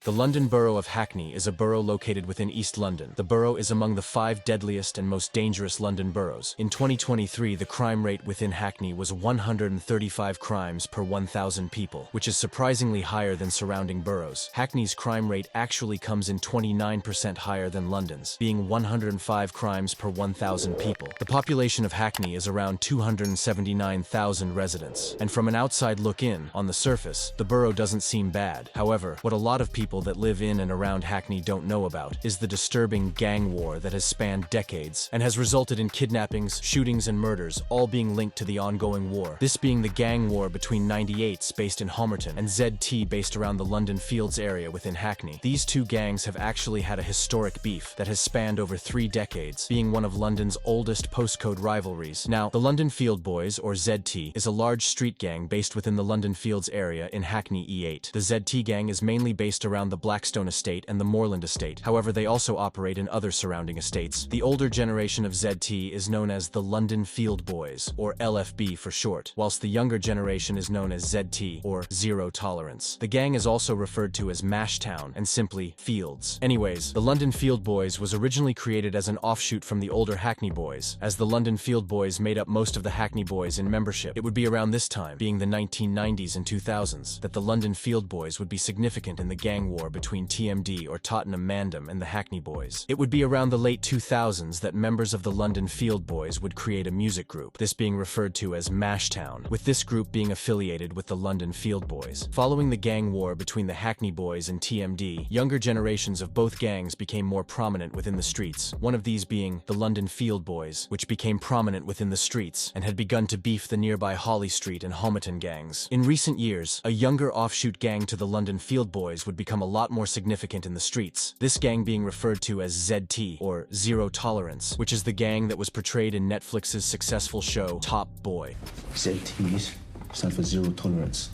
The London borough of Hackney is a borough located within East London. The borough is among the 5 deadliest and most dangerous London boroughs. In 2023, the crime rate within Hackney was 135 crimes per 1,000 people, which is surprisingly higher than surrounding boroughs. Hackney's crime rate actually comes in 29% higher than London's, being 105 crimes per 1,000 people. The population of Hackney is around 279,000 residents, and from an outside look in, on the surface, the borough doesn't seem bad. However, what a lot of people that live in and around Hackney don't know about is the disturbing gang war that has spanned decades and has resulted in kidnappings, shootings, and murders, all being linked to the ongoing war. This being the gang war between 98s based in Homerton and ZT based around the London Fields area within Hackney. These two gangs have actually had a historic beef that has spanned over 3 decades, being one of London's oldest postcode rivalries. Now, the London Field Boys, or ZT, is a large street gang based within the London Fields area in Hackney E8. The ZT gang is mainly based around the Blackstone estate and the Moorland estate. However, they also operate in other surrounding estates. The older generation of ZT is known as the London Field Boys, or LFB for short, whilst the younger generation is known as ZT, or Zero Tolerance. The gang is also referred to as Mashtown and simply Fields. Anyways, the London Field Boys was originally created as an offshoot from the older Hackney Boys. As the London Field Boys made up most of the Hackney Boys in membership, it would be around this time, being the 1990s and 2000s, that the London Field Boys would be significant in the gang war between TMD or Tottenham Mandem and the Hackney Boys. It would be around the late 2000s that members of the London Field Boys would create a music group, this being referred to as Mashtown, with this group being affiliated with the London Field Boys. Following the gang war between the Hackney Boys and TMD, younger generations of both gangs became more prominent within the streets, one of these being the London Field Boys, which became prominent within the streets and had begun to beef the nearby Holly Street and Homerton gangs. In recent years, a younger offshoot gang to the London Field Boys would become a lot more significant in the streets, this gang being referred to as ZT, or Zero Tolerance, which is the gang that was portrayed in Netflix's successful show Top Boy. ZTs stand for Zero Tolerance.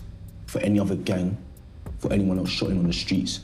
For any other gang, for anyone else shotting on the streets,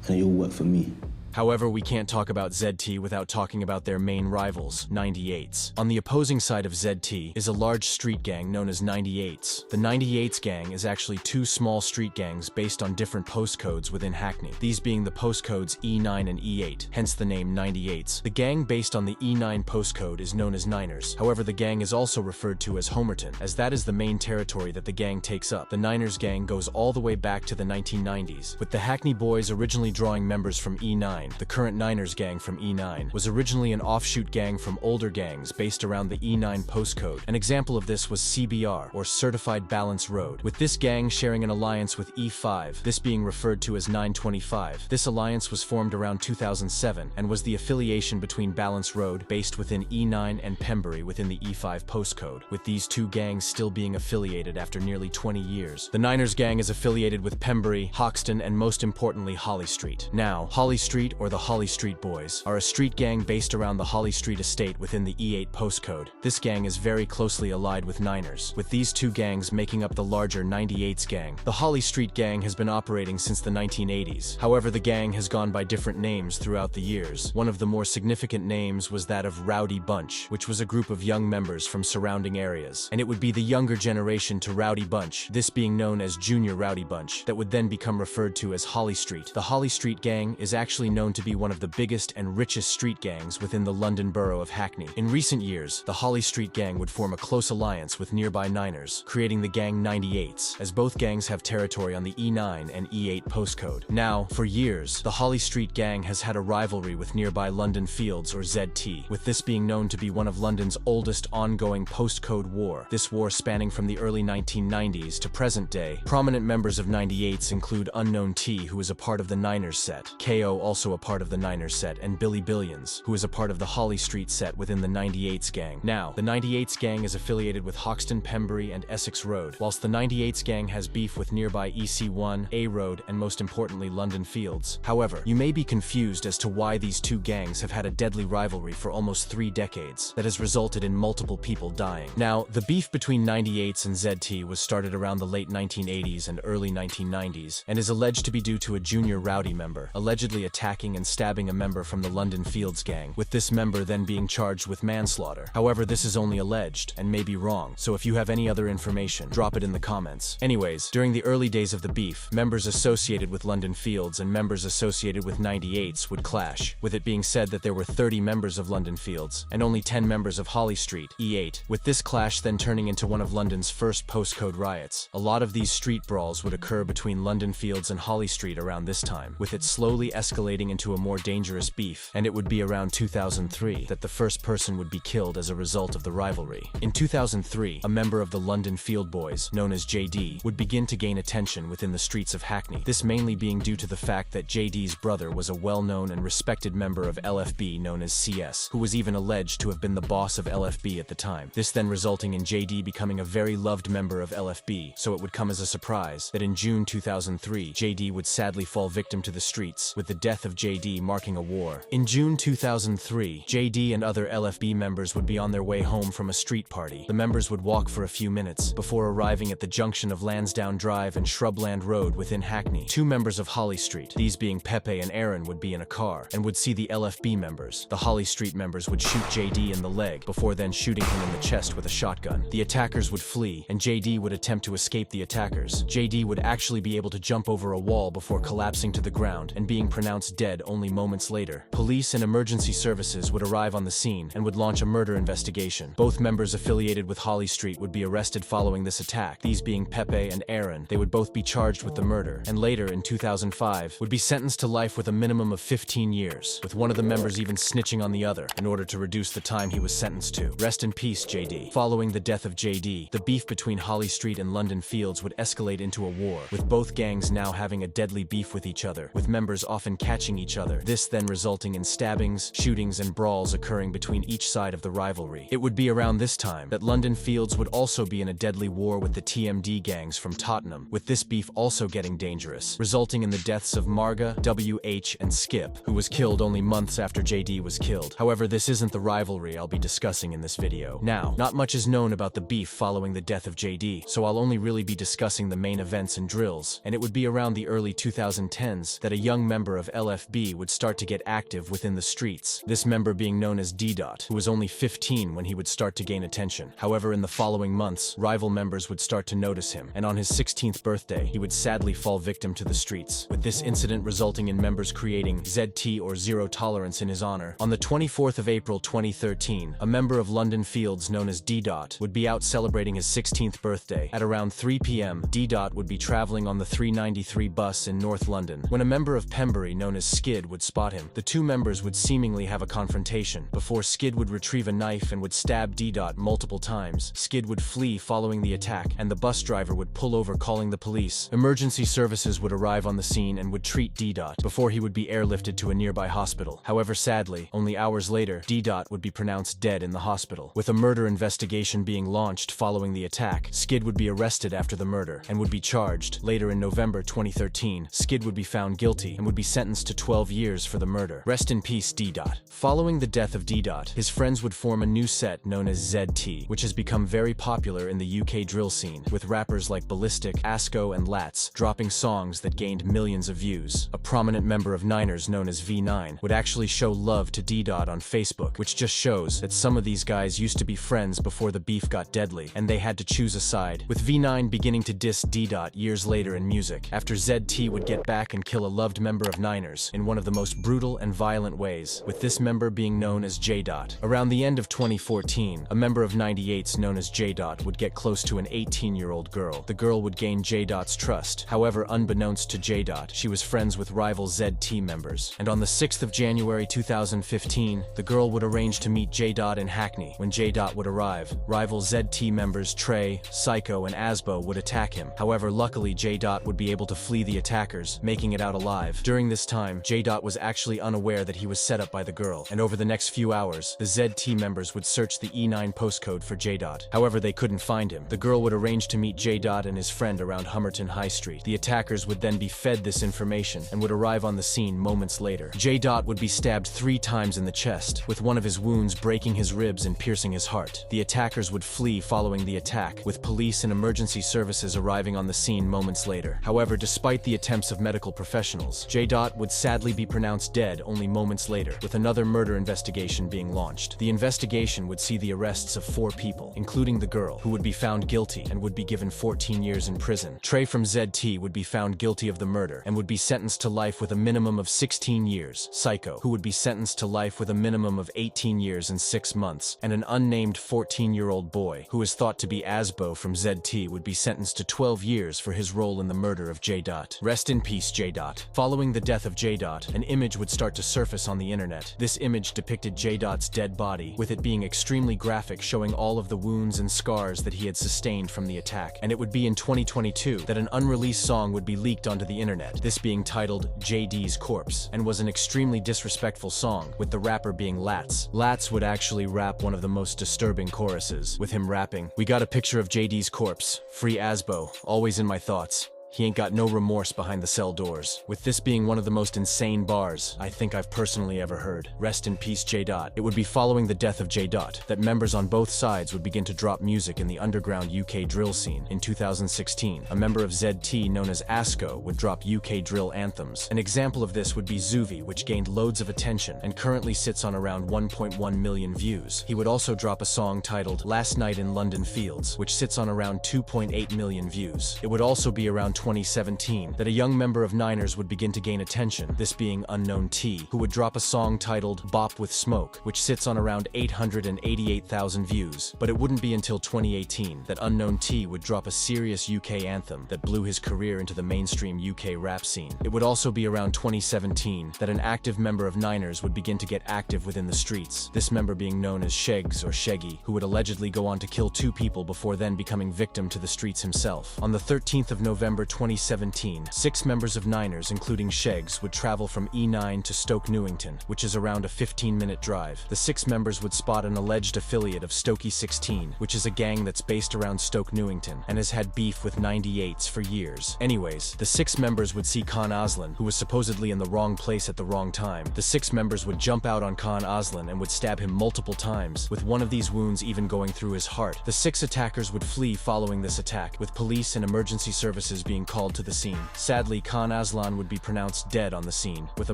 and they all work for me. However, we can't talk about ZT without talking about their main rivals, 98s. On the opposing side of ZT is a large street gang known as 98s. The 98s gang is actually 2 small street gangs based on different postcodes within Hackney, these being the postcodes E9 and E8, hence the name 98s. The gang based on the E9 postcode is known as Niners. However, the gang is also referred to as Homerton, as that is the main territory that the gang takes up. The Niners gang goes all the way back to the 1990s, with the Hackney Boys originally drawing members from E9. The current Niners gang from E9 was originally an offshoot gang from older gangs based around the E9 postcode. An example of this was CBR, or Certified Balance Road, with this gang sharing an alliance with E5, this being referred to as 925. This alliance was formed around 2007 and was the affiliation between Balance Road based within E9 and Pembury within the E5 postcode, with these two gangs still being affiliated after nearly 20 years. The Niners gang is affiliated with Pembury, Hoxton, and most importantly Holly Street. Now, Holly Street, or the Holly Street Boys, are a street gang based around the Holly Street estate within the E8 postcode. This gang is very closely allied with Niners, with these two gangs making up the larger 98s gang. The Holly Street gang has been operating since the 1980s. However, the gang has gone by different names throughout the years. One of the more significant names was that of Rowdy Bunch, which was a group of young members from surrounding areas, and it would be the younger generation to Rowdy Bunch, this being known as Junior Rowdy Bunch, that would then become referred to as Holly Street. The Holly Street gang is actually known to be one of the biggest and richest street gangs within the London borough of Hackney. In recent years, the Holly Street gang would form a close alliance with nearby Niners, creating the gang 98s, as both gangs have territory on the E9 and E8 postcode. Now, for years, the Holly Street gang has had a rivalry with nearby London Fields, or ZT, with this being known to be one of London's oldest ongoing postcode war, this war spanning from the early 1990s to present day. Prominent members of 98s include Unknown T, who is a part of the Niners set, KO also a part of the Niners set, and Billy Billions, who is a part of the Holly Street set within the 98s gang. Now, the 98s gang is affiliated with Hoxton, Pembury, and Essex Road, whilst the 98s gang has beef with nearby EC1, A Road, and most importantly London Fields. However, you may be confused as to why these two gangs have had a deadly rivalry for almost 3 decades that has resulted in multiple people dying. Now, the beef between 98s and ZT was started around the late 1980s and early 1990s, and is alleged to be due to a junior rowdy member allegedly attacking attacking and stabbing a member from the London Fields gang, with this member then being charged with manslaughter. However, this is only alleged, and may be wrong, so if you have any other information, drop it in the comments. Anyways, during the early days of the beef, members associated with London Fields and members associated with 98s would clash, with it being said that there were 30 members of London Fields, and only 10 members of Holly Street, E8, with this clash then turning into one of London's first postcode riots. A lot of these street brawls would occur between London Fields and Holly Street around this time, with it slowly escalating into a more dangerous beef, and it would be around 2003 that the first person would be killed as a result of the rivalry. In 2003, a member of the London Field Boys, known as JD, would begin to gain attention within the streets of Hackney, this mainly being due to the fact that JD's brother was a well-known and respected member of LFB known as CS, who was even alleged to have been the boss of LFB at the time. This then resulting in JD becoming a very loved member of LFB, so it would come as a surprise that in June 2003, JD would sadly fall victim to the streets, with the death of JD marking a war. In June 2003, JD and other LFB members would be on their way home from a street party. The members would walk for a few minutes before arriving at the junction of Lansdowne Drive and Shrubland Road within Hackney. Two members of Holly Street, these being Pepe and Aaron, would be in a car and would see the LFB members. The Holly Street members would shoot JD in the leg before then shooting him in the chest with a shotgun. The attackers would flee and JD would attempt to escape the attackers. JD would actually be able to jump over a wall before collapsing to the ground and being pronounced dead only moments later. Police and emergency services would arrive on the scene and would launch a murder investigation. Both members affiliated with Holly Street would be arrested following this attack, these being Pepe and Aaron. They would both be charged with the murder, and later in 2005 would be sentenced to life with a minimum of 15 years, with one of the members even snitching on the other in order to reduce the time he was sentenced to. Rest in peace, JD. Following the death of JD, the beef between Holly Street and London Fields would escalate into a war, with both gangs now having a deadly beef with each other, with members often catching each other, this then resulting in stabbings, shootings, and brawls occurring between each side of the rivalry. It would be around this time that London Fields would also be in a deadly war with the TMD gangs from Tottenham, with this beef also getting dangerous, resulting in the deaths of Marga, WH, and Skip, who was killed only months after JD was killed. However, this isn't the rivalry I'll be discussing in this video. Now, not much is known about the beef following the death of JD, so I'll only really be discussing the main events and drills, and it would be around the early 2010s that a young member of LFB would start to get active within the streets, this member being known as DDot, who was only 15 when he would start to gain attention. However, in the following months, rival members would start to notice him, and on his 16th birthday, he would sadly fall victim to the streets, with this incident resulting in members creating ZT or zero tolerance in his honor. On the 24th of April 2013, a member of London Fields known as DDot would be out celebrating his 16th birthday. At around 3 p.m., DDot would be traveling on the 393 bus in North London, when a member of Pembury known as Skid would spot him. The two members would seemingly have a confrontation, before Skid would retrieve a knife and would stab DDot multiple times. Skid would flee following the attack, and the bus driver would pull over calling the police. Emergency services would arrive on the scene and would treat DDot, before he would be airlifted to a nearby hospital. However, sadly, only hours later, DDot would be pronounced dead in the hospital. With a murder investigation being launched following the attack, Skid would be arrested after the murder, and would be charged. Later in November 2013, Skid would be found guilty and would be sentenced to 12 years for the murder. Rest in peace, DDot. Following the death of DDot, his friends would form a new set known as ZT, which has become very popular in the UK drill scene, with rappers like Ballistic, Asko, and Lats dropping songs that gained millions of views. A prominent member of Niners known as V9 would actually show love to DDot on Facebook, which just shows that some of these guys used to be friends before the beef got deadly, and they had to choose a side, with V9 beginning to diss DDot years later in music, after ZT would get back and kill a loved member of Niners in one of the most brutal and violent ways, with this member being known as Jdot. Around the end of 2014, a member of 98s known as Jdot would get close to an 18-year-old girl. The girl would gain Jdot's trust. However, unbeknownst to Jdot, she was friends with rival ZT members. And on the 6th of January 2015, the girl would arrange to meet Jdot in Hackney. When Jdot would arrive, rival ZT members Trey, Psycho, and Asbo would attack him. However, luckily Jdot would be able to flee the attackers, making it out alive. During this time, Jdot was actually unaware that he was set up by the girl, and over the next few hours, the ZT members would search the E9 postcode for Jdot. However, they couldn't find him. The girl would arrange to meet Jdot and his friend around Hummerton High Street. The attackers would then be fed this information and would arrive on the scene moments later. Jdot would be stabbed 3 times in the chest, with one of his wounds breaking his ribs and piercing his heart. The attackers would flee following the attack, with police and emergency services arriving on the scene moments later. However, despite the attempts of medical professionals, Jdot would sadly be pronounced dead only moments later, with another murder investigation being launched. The investigation would see the arrests of 4 people, including the girl, who would be found guilty and would be given 14 years in prison. Trey from ZT would be found guilty of the murder and would be sentenced to life with a minimum of 16 years. Psycho, who would be sentenced to life with a minimum of 18 years and 6 months, and an unnamed 14-year-old boy, who is thought to be Asbo from ZT, would be sentenced to 12 years for his role in the murder of Jdot. Rest in peace, Jdot. Following the death of Jdot, an image would start to surface on the internet. This image depicted Jdot's dead body, with it being extremely graphic, showing all of the wounds and scars that he had sustained from the attack. And it would be in 2022 that an unreleased song would be leaked onto the internet, this being titled JD's Corpse, and was an extremely disrespectful song, with the rapper being Lats. Lats would actually rap one of the most disturbing choruses, with him rapping, "We got a picture of JD's corpse. Free Asbo, always in my thoughts. He ain't got no remorse behind the cell doors." With this being one of the most insane bars I think I've personally ever heard. Rest in peace, Jdot. It would be following the death of Jdot that members on both sides would begin to drop music in the underground UK drill scene. In 2016, a member of ZT known as Asko would drop UK drill anthems. An example of this would be Zuvi, which gained loads of attention and currently sits on around 1.1 million views. He would also drop a song titled Last Night in London Fields, which sits on around 2.8 million views. It would also be around 2017 that a young member of Niners would begin to gain attention, this being Unknown T, who would drop a song titled Bop with Smoke, which sits on around 888,000 views. But it wouldn't be until 2018 that Unknown T would drop a serious UK anthem that blew his career into the mainstream UK rap scene. It would also be around 2017 that an active member of Niners would begin to get active within the streets, this member being known as Shegz or Sheggy, who would allegedly go on to kill 2 people before then becoming victim to the streets himself. On the 13th of November 2017, 6 members of Niners, including Shegz, would travel from E9 to Stoke Newington, which is around a 15-minute drive. The 6 members would spot an alleged affiliate of Stokey 16, which is a gang that's based around Stoke Newington and has had beef with 98s for years. Anyways, the 6 members would see Kaan Aslan, who was supposedly in the wrong place at the wrong time. The 6 members would jump out on Kaan Aslan and would stab him multiple times, with one of these wounds even going through his heart. The 6 attackers would flee following this attack, with police and emergency services being called to the scene. Sadly, Kaan Aslan would be pronounced dead on the scene, with a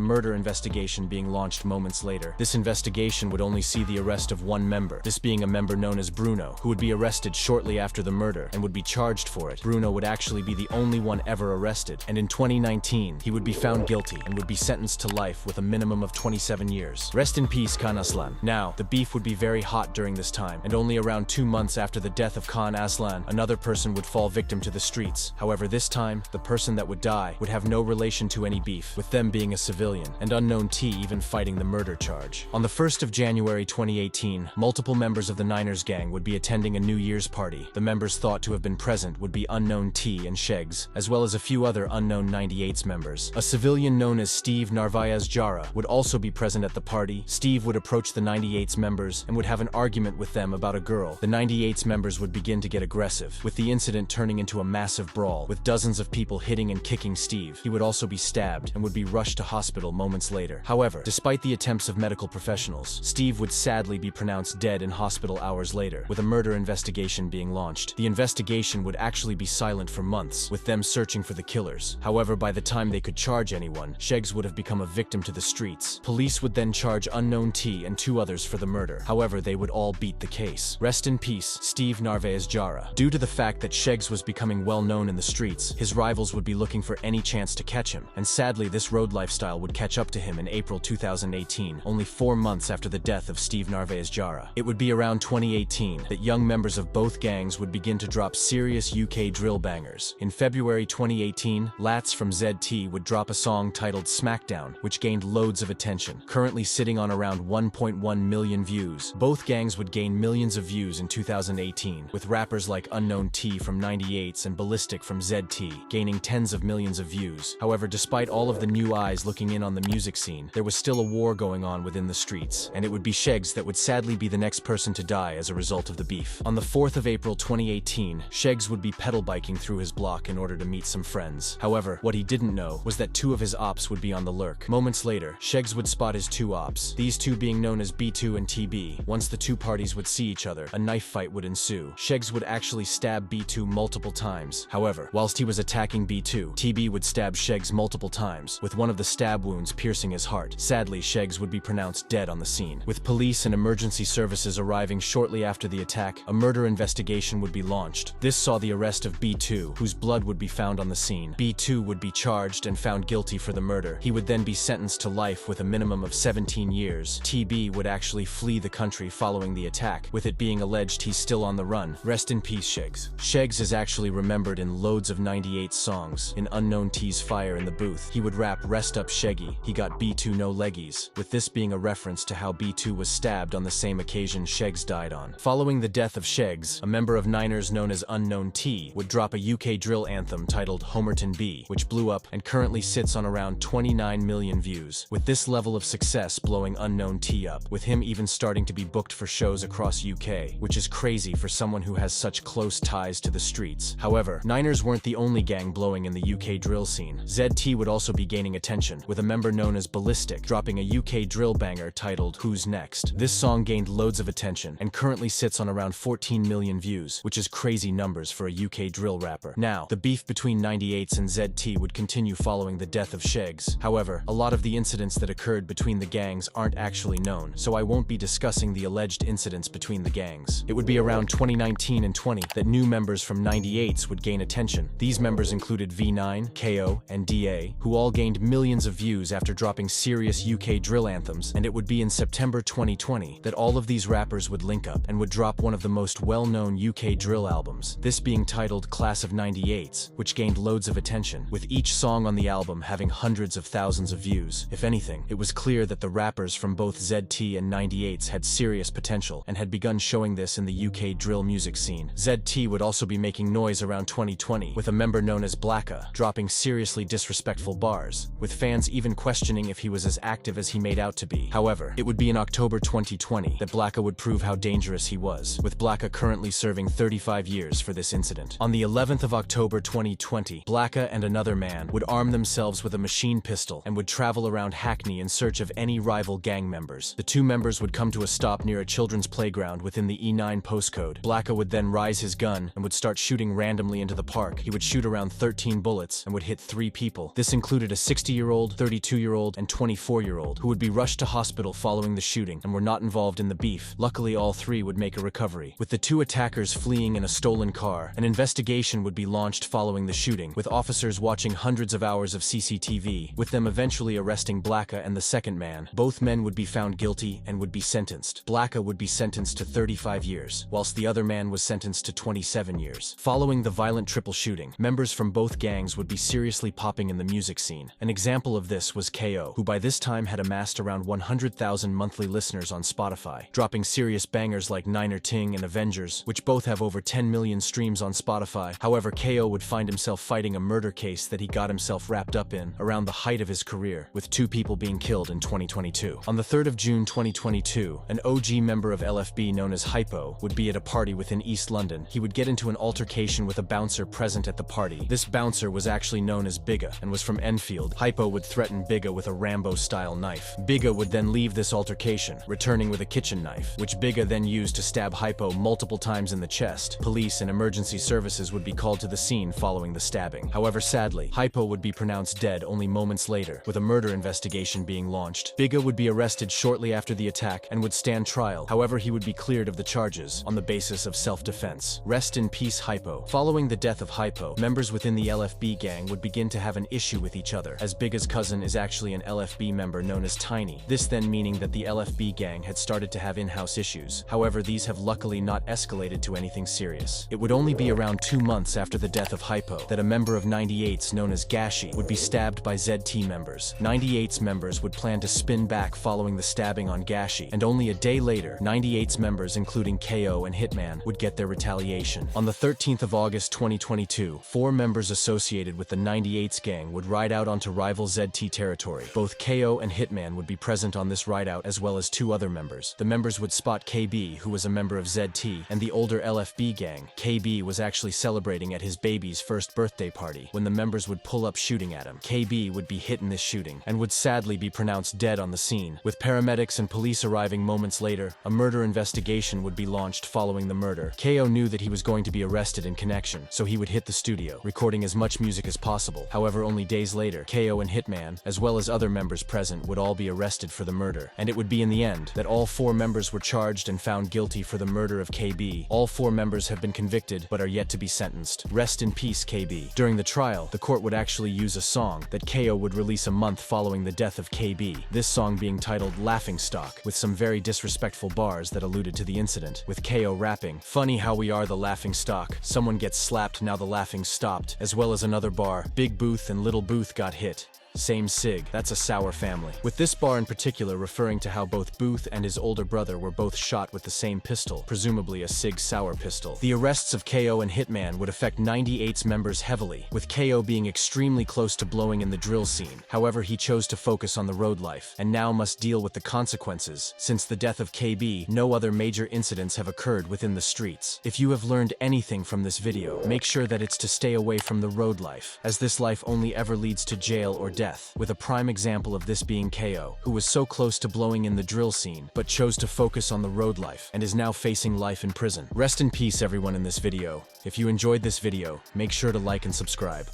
murder investigation being launched moments later. This investigation would only see the arrest of 1 member, this being a member known as Bruno, who would be arrested shortly after the murder and would be charged for it. Bruno would actually be the only one ever arrested, and in 2019, he would be found guilty and would be sentenced to life with a minimum of 27 years. Rest in peace, Kaan Aslan. Now, the beef would be very hot during this time, and only around 2 months after the death of Kaan Aslan, another person would fall victim to the streets. However, this time, the person that would die would have no relation to any beef, with them being a civilian, and Unknown T even fighting the murder charge. On the 1st of January 2018, multiple members of the Niners gang would be attending a New Year's party. The members thought to have been present would be Unknown T and Shegz, as well as a few other unknown 98s members. A civilian known as Steve Narvaez-Jara would also be present at the party. Steve would approach the 98s members and would have an argument with them about a girl. The 98s members would begin to get aggressive, with the incident turning into a massive brawl, with dozens of people hitting and kicking Steve. He would also be stabbed and would be rushed to hospital moments later. However, despite the attempts of medical professionals, Steve would sadly be pronounced dead in hospital hours later, with a murder investigation being launched. The investigation would actually be silent for months, with them searching for the killers. However, by the time they could charge anyone, Shegz would have become a victim to the streets. Police would then charge Unknown T and 2 others for the murder. However, they would all beat the case. Rest in peace, Steve Narvaez-Jara. Due to the fact that Shegz was becoming well known in the streets, his rivals would be looking for any chance to catch him, and sadly this road lifestyle would catch up to him in April 2018, only 4 months after the death of Steve Narvaez-Jara. It would be around 2018 that young members of both gangs would begin to drop serious UK drill bangers. In February 2018, Lats from ZT would drop a song titled Smackdown, which gained loads of attention, currently sitting on around 1.1 million views. Both gangs would gain millions of views in 2018, with rappers like Unknown T from 98s and Ballistic from ZT gaining tens of millions of views. However, despite all of the new eyes looking in on the music scene, there was still a war going on within the streets, and it would be Shegz that would sadly be the next person to die as a result of the beef. On the 4th of April 2018, Shegz would be pedal biking through his block in order to meet some friends. However, what he didn't know was that 2 of his ops would be on the lurk. Moments later, Shegz would spot his 2 ops, these 2 being known as B2 and TB. Once the 2 parties would see each other, a knife fight would ensue. Shegz would actually stab B2 multiple times. However, whilst he was was attacking B2, TB would stab Shegz multiple times, with one of the stab wounds piercing his heart. Sadly, Shegz would be pronounced dead on the scene. With police and emergency services arriving shortly after the attack, a murder investigation would be launched. This saw the arrest of B2, whose blood would be found on the scene. B2 would be charged and found guilty for the murder. He would then be sentenced to life with a minimum of 17 years. TB would actually flee the country following the attack, with it being alleged he's still on the run. Rest in peace, Shegz. Shegz is actually remembered in loads of 98 songs. In Unknown T's Fire in the Booth, he would rap "Rest up Sheggy, he got B2 no leggies," with this being a reference to how B2 was stabbed on the same occasion Shegz died on. Following the death of Shegz, a member of Niners known as Unknown T would drop a UK drill anthem titled Homerton B, which blew up and currently sits on around 29 million views, with this level of success blowing Unknown T up, with him even starting to be booked for shows across UK, which is crazy for someone who has such close ties to the streets. However, Niners weren't the only gang blowing in the UK drill scene. ZT would also be gaining attention, with a member known as Ballistic dropping a UK drill banger titled Who's Next. This song gained loads of attention and currently sits on around 14 million views, which is crazy numbers for a UK drill rapper. Now, the beef between 98s and ZT would continue following the death of Shegz. However, a lot of the incidents that occurred between the gangs aren't actually known, so I won't be discussing the alleged incidents between the gangs. It would be around 2019 and 20 that new members from 98s would gain attention. These members included V9, KO, and DA, who all gained millions of views after dropping serious UK drill anthems, and it would be in September 2020 that all of these rappers would link up and would drop one of the most well-known UK drill albums, this being titled Class of 98s, which gained loads of attention, with each song on the album having hundreds of thousands of views. If anything, it was clear that the rappers from both ZT and 98s had serious potential and had begun showing this in the UK drill music scene. ZT would also be making noise around 2020, with a member known as Blacka dropping seriously disrespectful bars, with fans even questioning if he was as active as he made out to be. However, it would be in October 2020 that Blacka would prove how dangerous he was, with Blacka currently serving 35 years for this incident. On the 11th of October 2020, Blacka and another man would arm themselves with a machine pistol and would travel around Hackney in search of any rival gang members. The two members would come to a stop near a children's playground within the E9 postcode. Blacka would then rise his gun and would start shooting randomly into the park. He would shoot around 13 bullets and would hit 3 people. This included a 60-year-old, 32-year-old, and 24-year-old who would be rushed to hospital following the shooting and were not involved in the beef. Luckily, all 3 would make a recovery. With the 2 attackers fleeing in a stolen car, an investigation would be launched following the shooting, with officers watching hundreds of hours of CCTV, with them eventually arresting Blacka and the second man. Both men would be found guilty and would be sentenced. Blacka would be sentenced to 35 years, whilst the other man was sentenced to 27 years. Following the violent triple shooting, members from both gangs would be seriously popping in the music scene. An example of this was KO, who by this time had amassed around 100,000 monthly listeners on Spotify, dropping serious bangers like Niner Ting and Avengers, which both have over 10 million streams on Spotify. However, KO would find himself fighting a murder case that he got himself wrapped up in around the height of his career, with 2 people being killed in 2022. On the 3rd of June 2022, an OG member of LFB known as Hypo would be at a party within East London. He would get into an altercation with a bouncer present at the party. This bouncer was actually known as Bigga and was from Enfield. Hypo would threaten Bigga with a Rambo-style knife. Bigga would then leave this altercation, returning with a kitchen knife, which Bigga then used to stab Hypo multiple times in the chest. Police and emergency services would be called to the scene following the stabbing. However, sadly, Hypo would be pronounced dead only moments later, with a murder investigation being launched. Bigga would be arrested shortly after the attack and would stand trial. However, he would be cleared of the charges on the basis of self-defense. Rest in peace, Hypo. Following the death of Hypo, members within the LFB gang would begin to have an issue with each other, as Bigga's cousin is actually an LFB member known as Tiny. This then meaning that the LFB gang had started to have in-house issues. However, these have luckily not escalated to anything serious. It would only be around 2 months after the death of Hypo that a member of 98s known as Gashi would be stabbed by ZT members. 98s members would plan to spin back following the stabbing on Gashi, and only a day later, 98s members including KO and Hitman would get their retaliation. On the 13th of August 2022, 4 members associated with the 98s gang would ride out onto rival ZT territory. Both KO and Hitman would be present on this ride out, as well as 2 other members. The members would spot KB, who was a member of ZT, and the older LFB gang. KB was actually celebrating at his baby's first birthday party when the members would pull up shooting at him. KB would be hit in this shooting and would sadly be pronounced dead on the scene. With paramedics and police arriving moments later, a murder investigation would be launched following the murder. KO knew that he was going to be arrested in connection, so he would hit the student studio, recording as much music as possible. However, only days later, KO and Hitman, as well as other members present, would all be arrested for the murder. And it would be in the end that all 4 members were charged and found guilty for the murder of KB. All 4 members have been convicted, but are yet to be sentenced. Rest in peace, KB. During the trial, the court would actually use a song that KO would release a month following the death of KB. This song being titled Laughing Stock, with some very disrespectful bars that alluded to the incident, with KO rapping, "Funny how we are the laughing stock. Someone gets slapped, now the laughing stopped," as well as another bar, "Big Booth and Little Booth got hit. Same sig, that's a sour family." With this bar in particular referring to how both Booth and his older brother were both shot with the same pistol, presumably a Sig Sauer pistol. The arrests of KO and Hitman would affect 98's members heavily, with KO being extremely close to blowing in the drill scene. However, he chose to focus on the road life, and now must deal with the consequences. Since the death of KB, no other major incidents have occurred within the streets. If you have learned anything from this video, make sure that it's to stay away from the road life, as this life only ever leads to jail or death, with a prime example of this being KO, who was so close to blowing in the drill scene, but chose to focus on the road life, and is now facing life in prison. Rest in peace everyone in this video. If you enjoyed this video, make sure to like and subscribe.